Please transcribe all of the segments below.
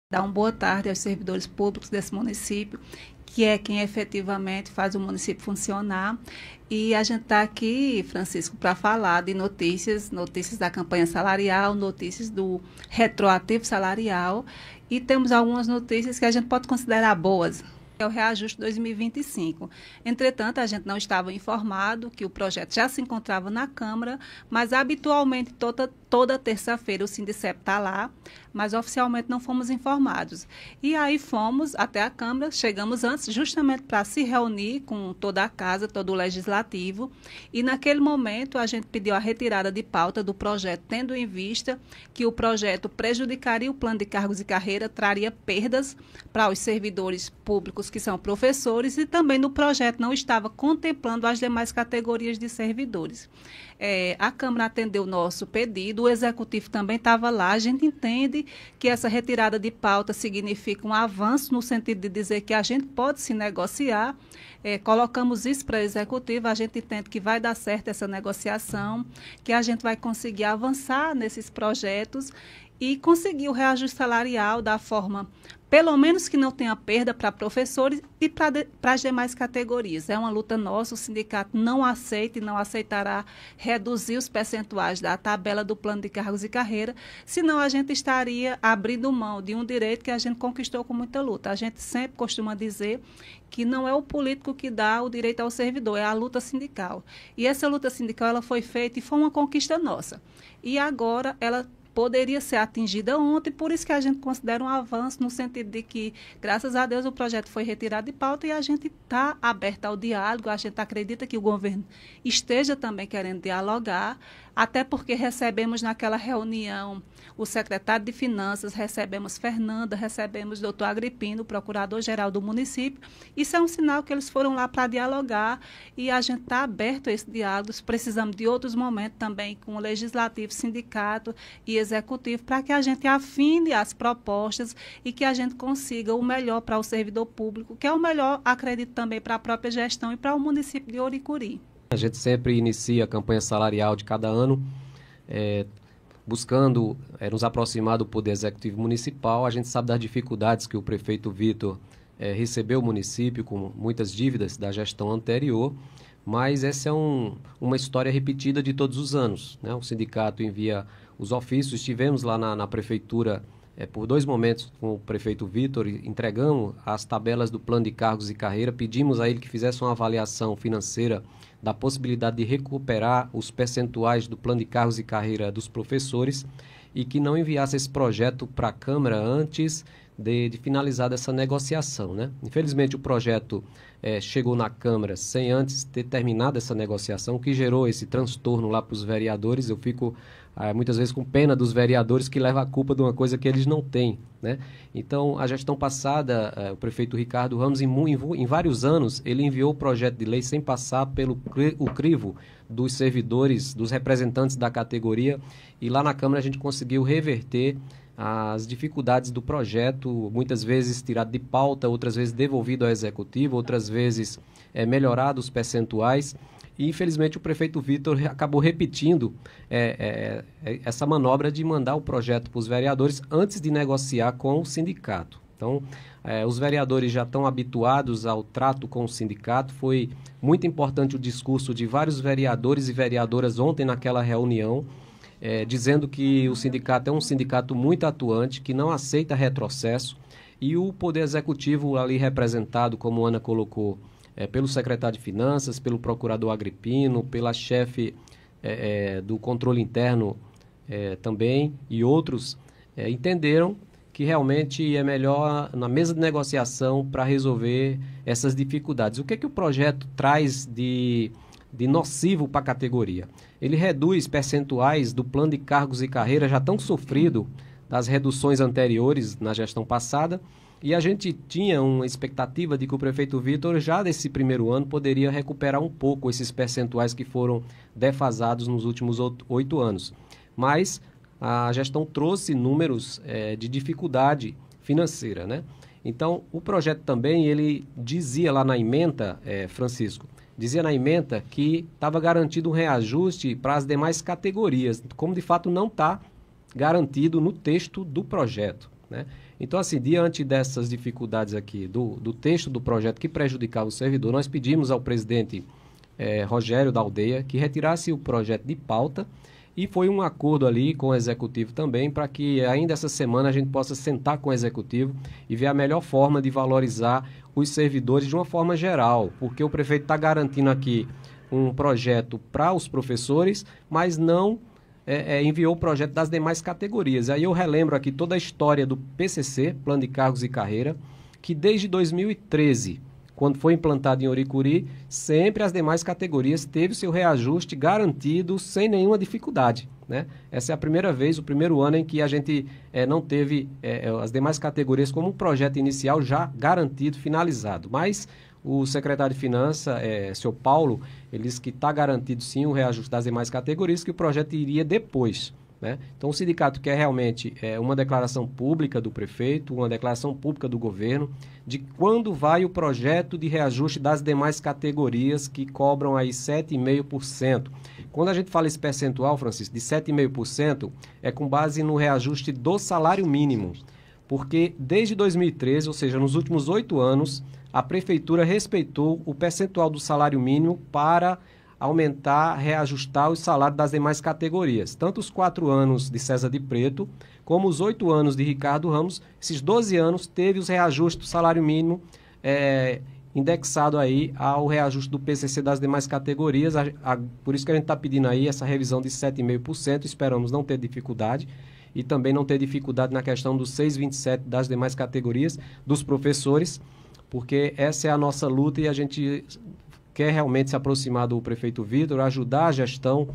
Dar uma boa tarde aos servidores públicos desse município, que é quem efetivamente faz o município funcionar. E a gente está aqui, Francisco, para falar de notícias da campanha salarial, notícias do retroativo salarial, e temos algumas notícias que a gente pode considerar boas. É o reajuste 2025. Entretanto, a gente não estava informado que o projeto já se encontrava na Câmara, mas habitualmente toda terça-feira o Sindicep está lá, mas oficialmente não fomos informados. E aí fomos até a Câmara, chegamos antes justamente para se reunir com toda a casa, todo o Legislativo, e naquele momento a gente pediu a retirada de pauta do projeto, tendo em vista que o projeto prejudicaria o plano de cargos e carreira, traria perdas para os servidores públicos que são professores, e também no projeto não estava contemplando as demais categorias de servidores. A Câmara atendeu o nosso pedido, o Executivo também estava lá. A gente entende que essa retirada de pauta significa um avanço no sentido de dizer que a gente pode se negociar. Colocamos isso para o Executivo, a gente entende que vai dar certo essa negociação, que a gente vai conseguir avançar nesses projetos e conseguir o reajuste salarial da forma, pelo menos que não tenha perda para professores e para as demais categorias. É uma luta nossa, o sindicato não aceita e não aceitará reduzir os percentuais da tabela do plano de cargos e carreira, senão a gente estaria abrindo mão de um direito que a gente conquistou com muita luta. A gente sempre costuma dizer que não é o político que dá o direito ao servidor, é a luta sindical. E essa luta sindical ela foi feita e foi uma conquista nossa. E agora ela poderia ser atingida ontem, por isso que a gente considera um avanço no sentido de que, graças a Deus, o projeto foi retirado de pauta e a gente está aberto ao diálogo, a gente acredita que o governo esteja também querendo dialogar, até porque recebemos naquela reunião o secretário de Finanças, recebemos Fernanda, recebemos o doutor Agripino, procurador-geral do município. Isso é um sinal que eles foram lá para dialogar e a gente está aberto a esse diálogo. Precisamos de outros momentos também com o Legislativo, Sindicato e Executivo para que a gente afine as propostas e que a gente consiga o melhor para o servidor público, que é o melhor, acredito, também para a própria gestão e para o município de Ouricuri. A gente sempre inicia a campanha salarial de cada ano, buscando nos aproximar do Poder Executivo Municipal. A gente sabe das dificuldades que o prefeito Vitor recebeu o município com muitas dívidas da gestão anterior, mas essa é uma história repetida de todos os anos, né? O sindicato envia os ofícios, estivemos lá na prefeitura por 2 momentos com o prefeito Vitor, entregamos as tabelas do plano de cargos e carreira, pedimos a ele que fizesse uma avaliação financeira da possibilidade de recuperar os percentuais do plano de cargos e carreira dos professores e que não enviasse esse projeto para a Câmara antes de finalizar essa negociação, né? Infelizmente o projeto chegou na Câmara sem antes ter terminado essa negociação, o que gerou esse transtorno lá para os vereadores. Eu fico muitas vezes com pena dos vereadores que levam a culpa de uma coisa que eles não têm, né? Então, a gestão passada, o prefeito Ricardo Ramos, em vários anos, ele enviou o projeto de lei sem passar pelo o crivo dos servidores, dos representantes da categoria, e lá na Câmara a gente conseguiu reverter as dificuldades do projeto, muitas vezes tirado de pauta, outras vezes devolvido ao Executivo, outras vezes melhorado os percentuais. E, infelizmente, o prefeito Vitor acabou repetindo essa manobra de mandar o projeto para os vereadores antes de negociar com o sindicato. Então, os vereadores já estão habituados ao trato com o sindicato. Foi muito importante o discurso de vários vereadores e vereadoras ontem naquela reunião, dizendo que o sindicato é um sindicato muito atuante, que não aceita retrocesso, e o Poder Executivo ali representado, como a Ana colocou, pelo secretário de Finanças, pelo procurador Agripino, pela chefe do controle interno também, e outros, entenderam que realmente é melhor na mesa de negociação para resolver essas dificuldades. O que o projeto traz de nocivo para a categoria? Ele reduz percentuais do plano de cargos e carreira já tão sofrido das reduções anteriores na gestão passada, e a gente tinha uma expectativa de que o prefeito Vitor, já desse primeiro ano, poderia recuperar um pouco esses percentuais que foram defasados nos últimos 8 anos. Mas a gestão trouxe números de dificuldade financeira, né? Então, o projeto também, ele dizia lá na ementa, Francisco, dizia na ementa que estava garantido um reajuste para as demais categorias, como de fato não está garantido no texto do projeto, né? Então, assim, diante dessas dificuldades aqui, do texto do projeto que prejudicava o servidor, nós pedimos ao presidente Rogério da Aldeia que retirasse o projeto de pauta, e foi um acordo ali com o Executivo também, para que ainda essa semana a gente possa sentar com o Executivo e ver a melhor forma de valorizar os servidores de uma forma geral, porque o prefeito está garantindo aqui um projeto para os professores, mas não enviou o projeto das demais categorias. Aí eu relembro aqui toda a história do PCC, Plano de Cargos e Carreira, que desde 2013, quando foi implantado em Oricuri, sempre as demais categorias teve seu reajuste garantido sem nenhuma dificuldade, né? Essa é a primeira vez, o primeiro ano em que a gente não teve as demais categorias como um projeto inicial já garantido, finalizado. Mas o secretário de Finanças, senhor Paulo, ele disse que está garantido sim o reajuste das demais categorias, que o projeto iria depois, né? Então o sindicato quer realmente uma declaração pública do prefeito, uma declaração pública do governo, de quando vai o projeto de reajuste das demais categorias que cobram aí 7,5%. Quando a gente fala esse percentual, Francisco, de 7,5%, é com base no reajuste do salário mínimo, porque desde 2013, ou seja, nos últimos 8 anos, a prefeitura respeitou o percentual do salário mínimo para aumentar, reajustar os salários das demais categorias. Tanto os 4 anos de César de Preto, como os 8 anos de Ricardo Ramos, esses 12 anos teve os reajustes do salário mínimo indexado aí ao reajuste do PCC das demais categorias. Por isso que a gente está pedindo aí essa revisão de 7,5%, esperamos não ter dificuldade, e também não ter dificuldade na questão dos 6,27% das demais categorias dos professores, porque essa é a nossa luta e a gente quer realmente se aproximar do prefeito Vitor, ajudar a gestão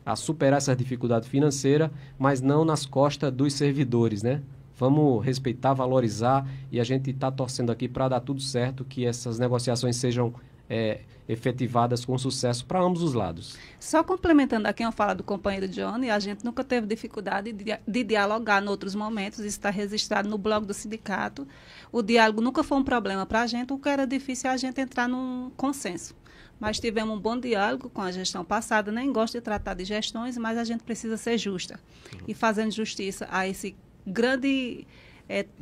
a superar essa dificuldade financeira, mas não nas costas dos servidores, né? Vamos respeitar, valorizar, e a gente está torcendo aqui para dar tudo certo, que essas negociações sejam efetivadas com sucesso para ambos os lados. Só complementando aqui a fala do companheiro Johnny, a gente nunca teve dificuldade de dialogar em outros momentos, isso está registrado no blog do sindicato. O diálogo nunca foi um problema para a gente, o que era difícil é a gente entrar num consenso. Mas tivemos um bom diálogo com a gestão passada, nem gosto de tratar de gestões, mas a gente precisa ser justa. E fazendo justiça a esse grande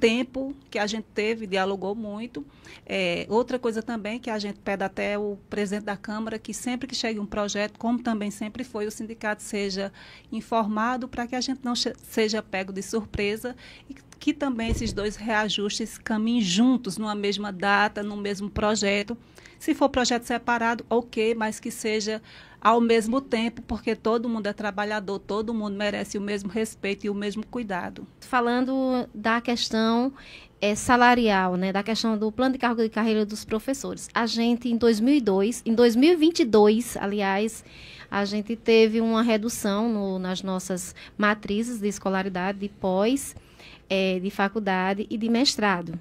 tempo que a gente teve, dialogou muito. Outra coisa também que a gente pede até o presidente da Câmara, que sempre que chegue um projeto, como também sempre foi, o sindicato seja informado para que a gente não seja pego de surpresa e que também esses dois reajustes caminhem juntos, numa mesma data, no mesmo projeto. Se for projeto separado, ok, mas que seja ao mesmo tempo, porque todo mundo é trabalhador, todo mundo merece o mesmo respeito e o mesmo cuidado. Falando da questão salarial, né, da questão do plano de cargo de carreira dos professores, a gente em 2022, aliás, a gente teve uma redução nas nossas matrizes de escolaridade, de pós, de faculdade e de mestrado.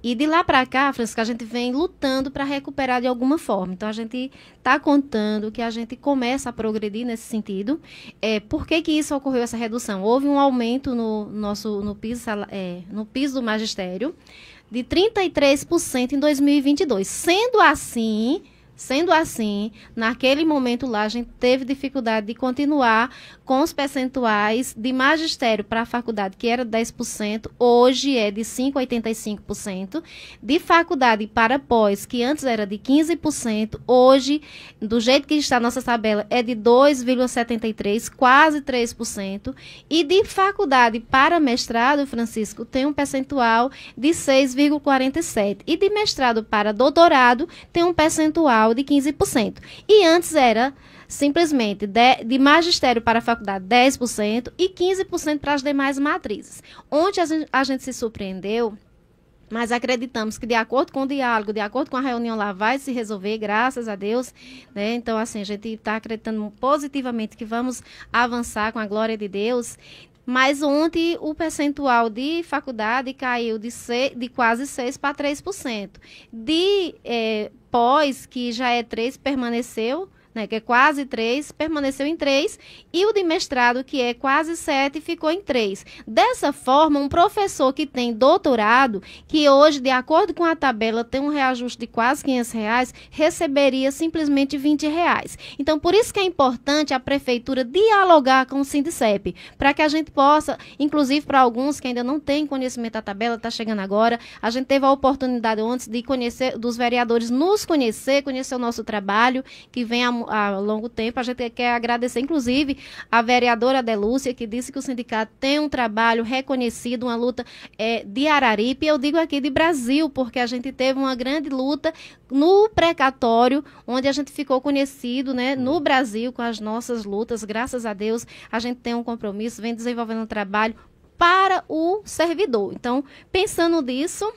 E de lá para cá, Francisco, a gente vem lutando para recuperar de alguma forma. Então, a gente está contando que a gente começa a progredir nesse sentido. Por que isso ocorreu, essa redução? Houve um aumento no piso do magistério de 33% em 2022. Sendo assim, naquele momento lá, a gente teve dificuldade de continuar com os percentuais de magistério para a faculdade, que era 10%, hoje é de 5,85%. De faculdade para pós, que antes era de 15%, hoje, do jeito que está a nossa tabela, é de 2,73%, quase 3%. E de faculdade para mestrado, Francisco, tem um percentual de 6,47%. E de mestrado para doutorado, tem um percentual de 15%. E antes era simplesmente de magistério para a faculdade 10% e 15% para as demais matrizes. Onde a gente se surpreendeu, mas acreditamos que de acordo com o diálogo, de acordo com a reunião lá, vai se resolver, graças a Deus, né? Então, assim, a gente está acreditando positivamente que vamos avançar com a glória de Deus. Mas ontem o percentual de faculdade caiu de quase 6% para 3%. De pós, que já é 3%, permaneceu né, que é quase 3, permaneceu em 3, e o de mestrado, que é quase 7, ficou em 3. Dessa forma, um professor que tem doutorado, que hoje, de acordo com a tabela, tem um reajuste de quase R$ 500, receberia simplesmente R$ 20. Então, por isso que é importante a prefeitura dialogar com o Sindicep, para que a gente possa, inclusive para alguns que ainda não têm conhecimento da tabela, está chegando agora, a gente teve a oportunidade antes de conhecer, dos vereadores nos conhecer o nosso trabalho, que vem há longo tempo. A gente quer agradecer, inclusive, a vereadora Adelúcia, que disse que o sindicato tem um trabalho reconhecido, uma luta de Araripe, e eu digo aqui de Brasil, porque a gente teve uma grande luta no precatório, onde a gente ficou conhecido, né, no Brasil, com as nossas lutas. Graças a Deus, a gente tem um compromisso, vem desenvolvendo um trabalho para o servidor. Então, pensando nisso,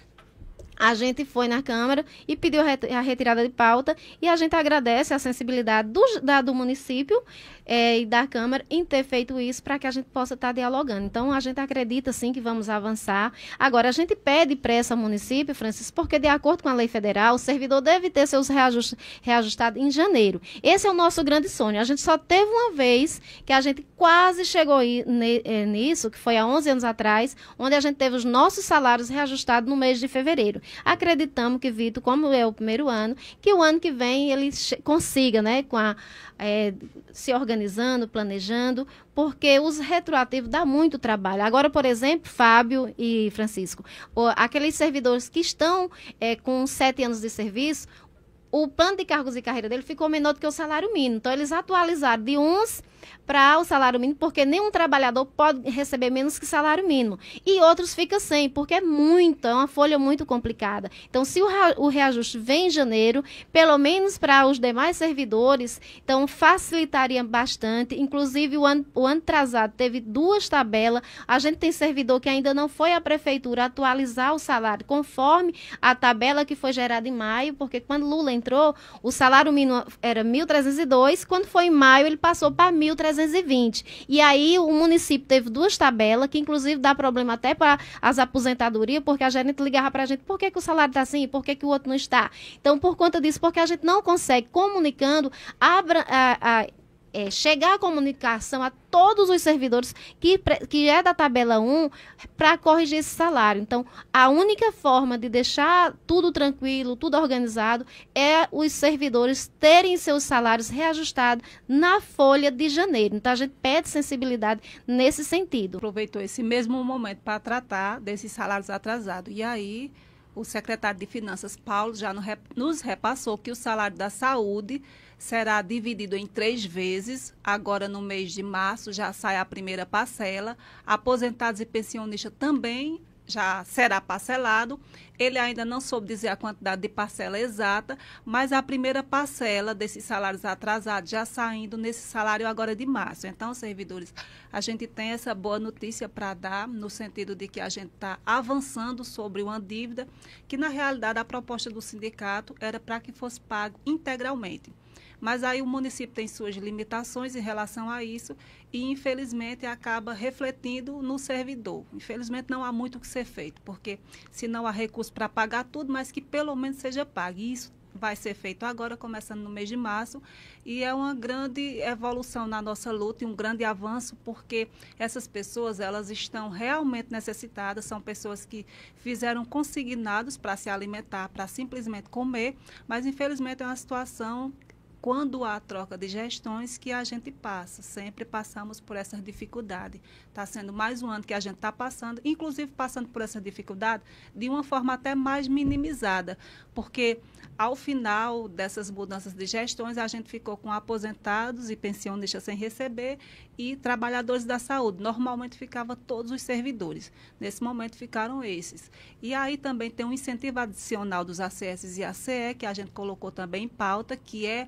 a gente foi na Câmara e pediu a retirada de pauta, e a gente agradece a sensibilidade do município e da Câmara em ter feito isso, para que a gente possa estar dialogando. Então, a gente acredita, sim, que vamos avançar. Agora, a gente pede pressa ao município, Francisco, porque, de acordo com a lei federal, o servidor deve ter seus reajustados em janeiro. Esse é o nosso grande sonho. A gente só teve uma vez que a gente quase chegou nisso, que foi há 11 anos atrás, onde a gente teve os nossos salários reajustados no mês de fevereiro. Acreditamos que, Vitor, como é o primeiro ano, que o ano que vem ele consiga, né, se organizando, planejando, porque os retroativos dá muito trabalho. Agora, por exemplo, Fábio e Francisco, aqueles servidores que estão com 7 anos de serviço, o plano de cargos e carreira dele ficou menor do que o salário mínimo. Então, eles atualizaram de uns para o salário mínimo, porque nenhum trabalhador pode receber menos que salário mínimo. E outros ficam sem, porque é uma folha muito complicada. Então, se o reajuste vem em janeiro, pelo menos para os demais servidores, então facilitaria bastante. Inclusive, o ano atrasado teve 2 tabelas. A gente tem servidor que ainda não foi à prefeitura atualizar o salário conforme a tabela que foi gerada em maio, porque quando Lula entrou, o salário mínimo era 1.302, quando foi em maio ele passou para 1.320. E aí o município teve 2 tabelas, que inclusive dá problema até para as aposentadorias, porque a gerente ligava para a gente, por que o salário está assim, por que o outro não está? Então, por conta disso, porque a gente não consegue, comunicando, chegar a comunicação a todos os servidores que é da tabela 1 para corrigir esse salário. Então, a única forma de deixar tudo tranquilo, tudo organizado, é os servidores terem seus salários reajustados na folha de janeiro. Então, a gente pede sensibilidade nesse sentido. Aproveitou esse mesmo momento para tratar desses salários atrasados. E aí, o secretário de Finanças, Paulo, já nos repassou que o salário da saúde será dividido em 3 vezes. Agora, no mês de março, já sai a primeira parcela. Aposentados e pensionistas também já será parcelado. Ele ainda não soube dizer a quantidade de parcela exata, mas a primeira parcela desses salários atrasados já saindo nesse salário agora de março. Então, servidores, a gente tem essa boa notícia para dar, no sentido de que a gente está avançando sobre uma dívida que, na realidade, a proposta do sindicato era para que fosse pago integralmente. Mas aí o município tem suas limitações em relação a isso e, infelizmente, acaba refletindo no servidor. Infelizmente, não há muito o que ser feito, porque se não há recurso para pagar tudo, mas que pelo menos seja pago. E isso vai ser feito agora, começando no mês de março, e é uma grande evolução na nossa luta e um grande avanço, porque essas pessoas, elas estão realmente necessitadas, são pessoas que fizeram consignados para se alimentar, para simplesmente comer, mas, infelizmente, é uma situação, quando há troca de gestões, que a gente passa, sempre passamos por essas dificuldades. Está sendo mais um ano que a gente está passando, inclusive passando por essa dificuldade de uma forma até mais minimizada, porque ao final dessas mudanças de gestões, a gente ficou com aposentados e pensionistas sem receber e trabalhadores da saúde. Normalmente ficava todos os servidores. Nesse momento ficaram esses. E aí também tem um incentivo adicional dos ACS e ACE, que a gente colocou também em pauta, que é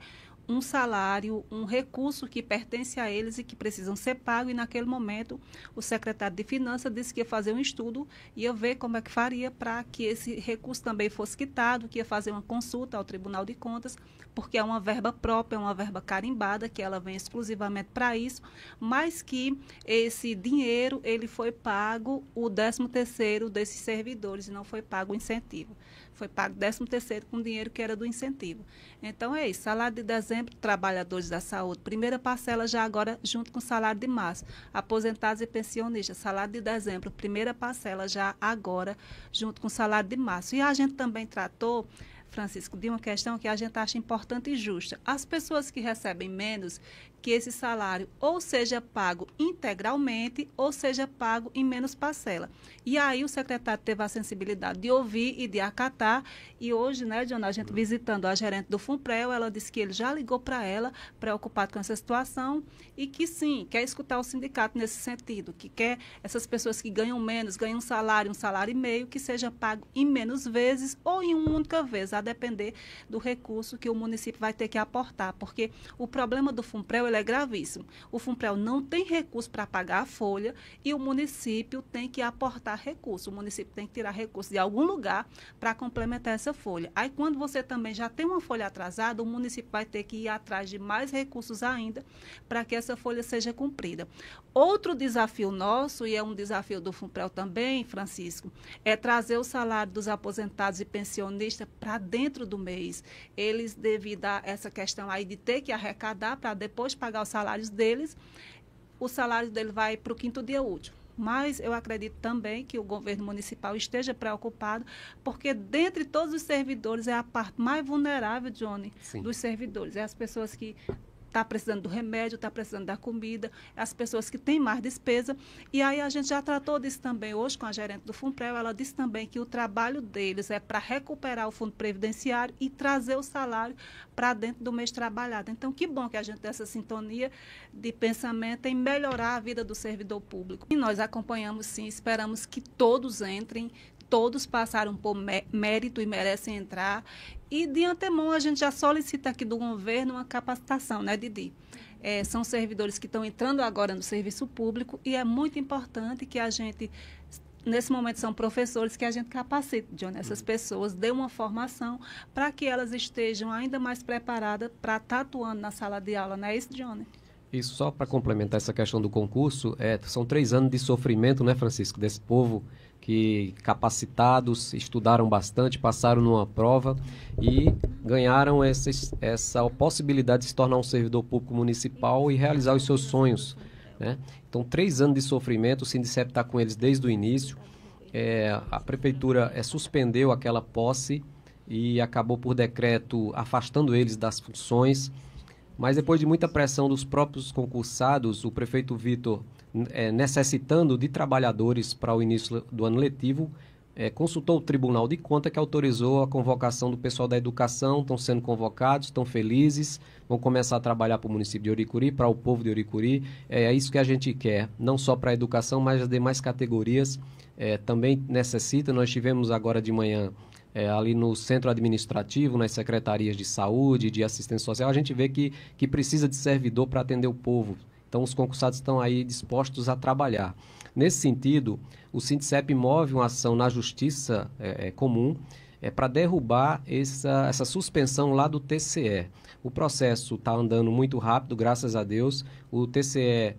um salário, um recurso que pertence a eles e que precisam ser pagos. E naquele momento o secretário de Finanças disse que ia fazer um estudo e ia ver como é que faria para que esse recurso também fosse quitado, que ia fazer uma consulta ao Tribunal de Contas, porque é uma verba própria, é uma verba carimbada, que ela vem exclusivamente para isso, mas que esse dinheiro ele foi pago o 13º desses servidores e não foi pago o incentivo. Foi pago 13º com dinheiro que era do incentivo. Então é isso, salário de dezembro dezembro, trabalhadores da saúde, primeira parcela já agora junto com o salário de março. Aposentados e pensionistas, salário de dezembro, primeira parcela já agora junto com o salário de março. E a gente também tratou, Francisco, de uma questão que a gente acha importante e justa. As pessoas que recebem menos, que esse salário ou seja pago integralmente ou seja pago em menos parcela. E aí o secretário teve a sensibilidade de ouvir e de acatar. E hoje, né, John, a gente visitando a gerente do FUNPREL, ela disse que ele já ligou para ela, preocupado com essa situação, e que sim, quer escutar o sindicato nesse sentido, que quer essas pessoas que ganham menos, ganham um salário e meio, que seja pago em menos vezes ou em uma única vez, a depender do recurso que o município vai ter que aportar, porque o problema do FUNPREL ele é gravíssimo. O FUNPREL não tem recurso para pagar a folha e o município tem que aportar recurso. O município tem que tirar recurso de algum lugar para complementar essa folha. Aí, quando você também já tem uma folha atrasada, o município vai ter que ir atrás de mais recursos ainda para que essa folha seja cumprida. Outro desafio nosso, e é um desafio do FUNPREL também, Francisco, é trazer o salário dos aposentados e pensionistas para dentro do mês. Eles, devido a essa questão aí de ter que arrecadar para depois pagar os salários deles, o salário dele vai para o 5º dia útil. Mas eu acredito também que o governo municipal esteja preocupado, porque dentre todos os servidores é a parte mais vulnerável, Johnny, Sim. dos servidores. É as pessoas que está precisando do remédio, está precisando da comida, as pessoas que têm mais despesa. E aí a gente já tratou disso também hoje com a gerente do FUNPREL. Ela disse também que o trabalho deles é para recuperar o fundo previdenciário e trazer o salário para dentro do mês trabalhado. Então, que bom que a gente tem essa sintonia de pensamento em melhorar a vida do servidor público. E nós acompanhamos, sim, esperamos que todos entrem. Todos passaram por mérito e merecem entrar. E, de antemão, a gente já solicita aqui do governo uma capacitação, né, Didi? São servidores que estão entrando agora no serviço público e é muito importante que a gente, nesse momento são professores, que a gente capacite, Johnny, essas pessoas, dê uma formação para que elas estejam ainda mais preparadas para estar atuando na sala de aula, não é isso, Johnny? Isso, só para complementar essa questão do concurso, são 3 anos de sofrimento, né, Francisco, desse povo que capacitados, estudaram bastante, passaram numa prova e ganharam essa possibilidade de se tornar um servidor público municipal e realizar os seus sonhos, né? Então, 3 anos de sofrimento, o Sindicep está com eles desde o início. A prefeitura suspendeu aquela posse e acabou por decreto afastando eles das funções. Mas depois de muita pressão dos próprios concursados, o prefeito Vitor, necessitando de trabalhadores para o início do ano letivo, consultou o Tribunal de Contas, que autorizou a convocação do pessoal da educação. Estão sendo convocados, estão felizes, vão começar a trabalhar para o município de Ouricuri, para o povo de Ouricuri. É isso que a gente quer, não só para a educação, mas as demais categorias também necessitam. Nós tivemos agora de manhã, ali no centro administrativo, nas secretarias de saúde, de assistência social, a gente vê que precisa de servidor para atender o povo. Então, os concursados estão aí dispostos a trabalhar. Nesse sentido, o Sindicep move uma ação na Justiça Comum para derrubar essa suspensão lá do TCE. O processo está andando muito rápido, graças a Deus. O TCE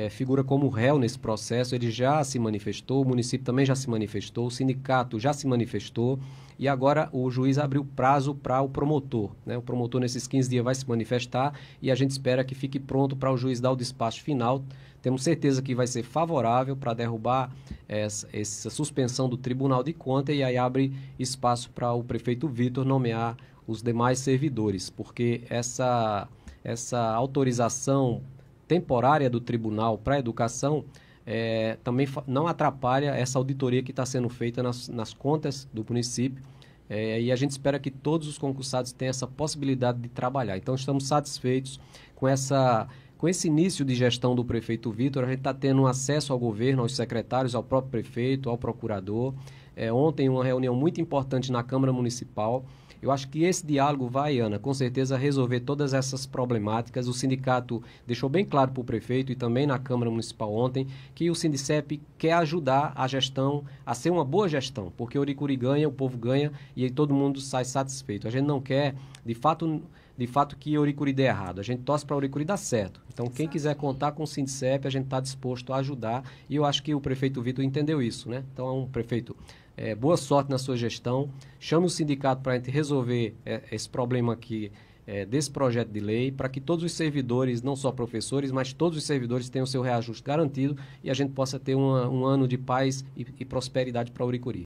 figura como réu nesse processo, ele já se manifestou, o município também já se manifestou, o sindicato já se manifestou e agora o juiz abriu prazo para o promotor, né? O promotor nesses 15 dias vai se manifestar e a gente espera que fique pronto para o juiz dar o despacho final. Temos certeza que vai ser favorável para derrubar essa suspensão do Tribunal de Contas e aí abre espaço para o prefeito Vitor nomear os demais servidores, porque essa autorização temporária do Tribunal para a Educação também não atrapalha essa auditoria que está sendo feita nas contas do município, e a gente espera que todos os concursados tenham essa possibilidade de trabalhar. Então, estamos satisfeitos com esse início de gestão do prefeito Vitor. A gente está tendo acesso ao governo, aos secretários, ao próprio prefeito, ao procurador. Ontem, uma reunião muito importante na Câmara Municipal. Eu acho que esse diálogo vai, Ana, com certeza resolver todas essas problemáticas. O sindicato deixou bem claro para o prefeito e também na Câmara Municipal ontem que o Sindicep quer ajudar a gestão a ser uma boa gestão, porque o Ouricuri ganha, o povo ganha e aí todo mundo sai satisfeito. A gente não quer, de fato que Ouricuri dê errado. A gente torce para Ouricuri dar certo. Então, quem quiser contar com o Sindicep, a gente está disposto a ajudar e eu acho que o prefeito Vitor entendeu isso, né? Então, é um prefeito... boa sorte na sua gestão, chame o sindicato para a gente resolver esse problema que desse projeto de lei para que todos os servidores, não só professores, mas todos os servidores tenham seu reajuste garantido e a gente possa ter um ano de paz e prosperidade para Auricuri.